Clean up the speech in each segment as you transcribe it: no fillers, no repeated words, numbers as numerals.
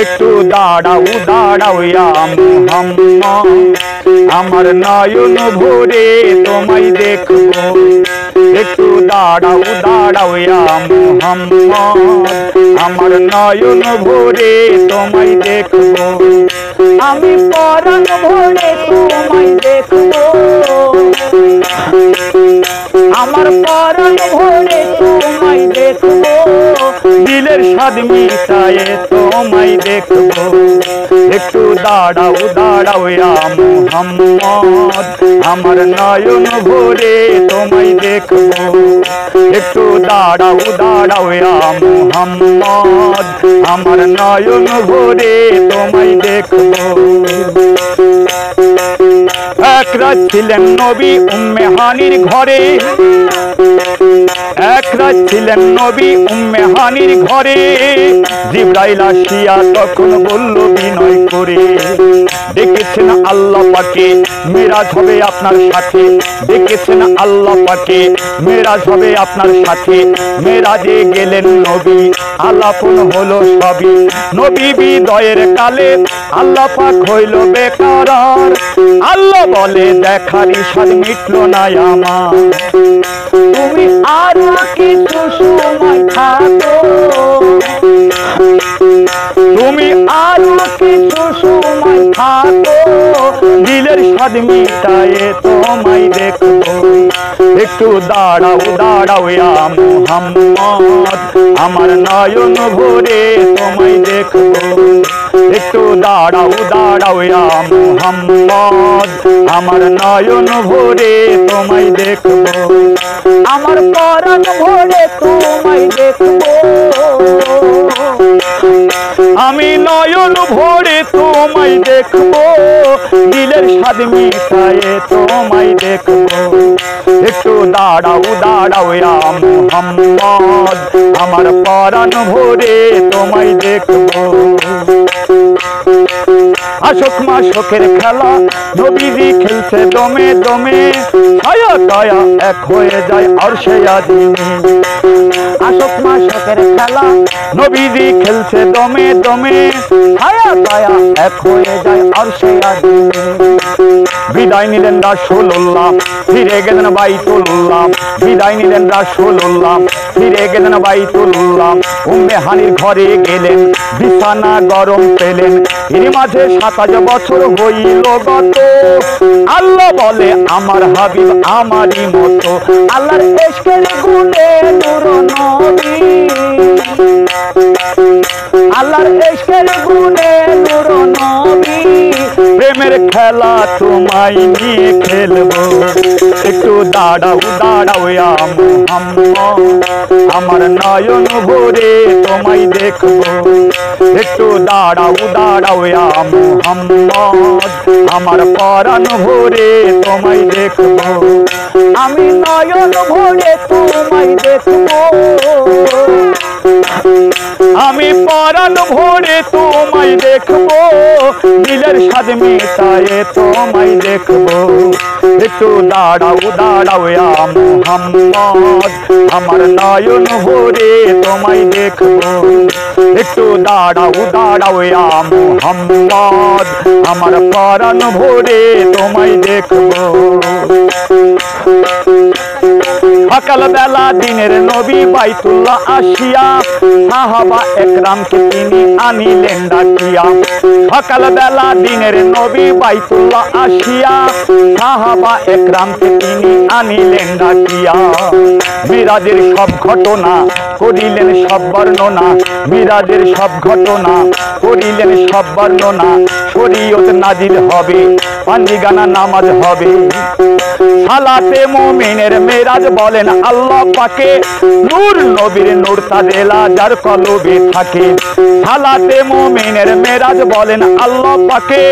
একটু দাঁড়াও দাঁড়াও ইয়া মুহাম্মদ, আমার নয়ন ভরে তোমায় দেখবো। একটু দাঁড়াও দাঁড়াও ইয়া মুহাম্মদ, আমার নয়ন ভরে তোমায় দেখবো। আমি পরাণ ভরে তোমায় দেখবো, আমার পরাণ ভরে তোমায় দেখবো। দিলের স্বাদ মিটায়ে তোমায় দেখবো। একটু দাঁড়াও দাঁড়াও ইয়া মুহাম্মদ, আমার নয়ন ভরে তোমায় দেখবো। একটু দাঁড়াও দাঁড়াও ইয়া মুহাম্মদ, আমার নয়ন ভরে তোমায় দেখবো। এক রাত ছিলেন নবী উম্মে হানির ঘরে, এক রাত ছিলেন নবী উম্মে হানির ঘরে। জিবরাইল আসিয়া তখন বলল বিনয় করে, ডেকেছেন আল্লাহ পাকে মেরাজ হবে আপনার সাথে, ডেকেছেন আল্লাহ পাকে মেরাজ হবে আপনার সাথে। মেরাজে গেলেন নবী, আলাপন হলো সবই। নবী বিদয়ের কালে আল্লাহ পাক হইল বেকরার। আল্লাহ বলে দেখার ইশাদ মিটলো না আমার, তুমি আরো কিছু সময় থাকো, তুমি আরো কিছু সময় থাকো। দিলের স্বাদ মিটায়ে তোমায় দেখবো। একটু দাঁড়াও দাঁড়াও ইয়া মুহাম্মদ, আমার নয়ন ভরে তোমায় দেখবো। একটু দাঁড়াও দাঁড়াও ইয়া মুহাম্মদ, আমার নয়ন ভরে তোমায় দেখবো। আমার পরাণ ভরে তোমায় দেখবো, আমি নয়ন ভরে তোমায় দেখবো। দিলের স্বাদ মিটায়ে তোমায় দেখবো। একটু দাঁড়াও দাঁড়াও ইয়া মুহাম্মদ, আমার পরাণ ভরে তোমায় দেখবো। আশোক মাশোকের খেলা নবীজি খেলছে দমে দমে, ছায়া কায়া এক হয়ে যায় আরশে আজিমে। আশোক মাশোকের খেলা নবীজি খেলছে দমে দমে, ছায়া কায়া এক হয়ে যায় আরশে আজিমে। বিদায় নিলেন রাসূলুল্লাহ, ফিরে গেলেন বাইতুল্লাহ। বিদায় নিলেন রাসূলুল্লাহ, ফিরে গেলেন বাইতুল্লাহ। উম্মে হানির ঘরে গেলেন, বিছানা গরম পেলেন। এর মাঝে 27 বছর হইল গত। আল্লাহ বলে আমার হাবিব আমারই মতো, আল্লাহর ইশকের গুণে নূর নবী, আল্লাহর ইশকের গুণে নূর নবী। প্রেমের খেলা তোমায় নিয়ে খেলবো। একটু দাঁড়াও দাঁড়াও ইয়া মুহাম্মদ, আমার নয়ন ভরে তোমায় দেখবো। একটু দাঁড়াও দাঁড়াও ইয়া মুহাম্মদ, আমার পরাণ ভরে তোমায় দেখবো। আমি নয়ন ভরে তোমায় দেখবো, আমি পরাণ ভরে তোমায় দেখবো। দিলের স্বাদ মিটায়ে তোমায় দেখবো। একটু দাঁড়াও দাঁড়াও ইয়া মুহাম্মদ, আমার নয়ন ভরে তোমায় দেখবো। একটু দাঁড়াও দাঁড়াও ইয়া মুহাম্মদ, আমার পরাণ ভরে তোমায় দেখবো। সকাল বেলা দিনের নবী বাইতুল্লাহ আসিয়া, সাহাবা একরামকে তিনি আনিলেন ডাকিয়া। সকাল বেলা দিনের নবী বাইতুল্লাহ আসিয়া, সাহাবা একরামকে তিনি আনিলেন ডাকিয়া। মিরাজের সব ঘটনা করিলেন সব বর্ণনা, মিরাজের সব ঘটনা করিলেন সব বর্ণনা। শরীয়ত নাজিল হবে, পাঞ্জিগানা নামাজ হবে। সালাতে মুমিনের মেরাজ বলেন আল্লাহ পাকে, নূর নবীর নূর তাজেলা যার কলবে থাকে। সালাতে মুমিনের মেরাজ বলেন আল্লাহ পাকে,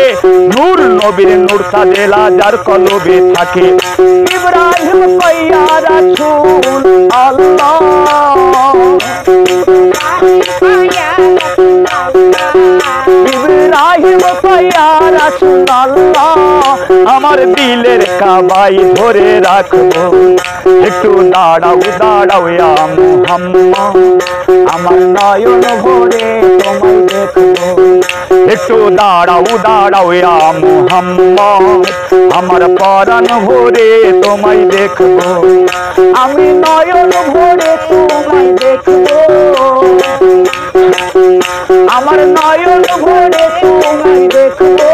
নূর নবীর নূর তাজেলা যার কলবে থাকে। ইব্রাহিম পাইয়া রাসূল আল্লাহ, ইব্রাহিম পাইয়া রাসূল আল্লাহ, আমার দিলের কাবাই ধরে রাখবো। একটু দাঁড়াও দাঁড়াও ইয়া মুহাম্মদ, আমার নয়ন ভরে তোমায় দেখবো। একটু দাঁড়াও দাঁড়াও ইয়া মুহাম্মদ, আমার পরাণ ভরে তোমায় দেখবো। আমি নয়ন ভরে তোমায় দেখবো, আমার নয়ন ভরে তোমায় দেখবো।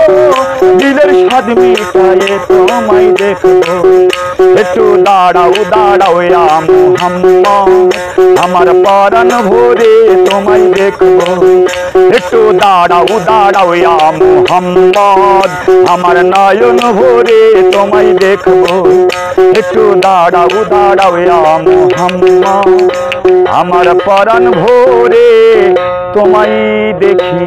দিলের স্বাদ মিটায়ে তোমায় দেখবো। একটু দাঁড়াও দাঁড়াও ইয়া মুহাম্মদ, আমার পরাণ ভরে তোমায় দেখবো। একটু দাঁড়াও দাঁড়াও ইয়া মুহাম্মদ, আমার নয়ন ভরে তোমায় দেখবো। একটু দাঁড়াও দাঁড়াও ইয়া মুহাম্মদ, আমার পরাণ ভরে তোমায় দেখি।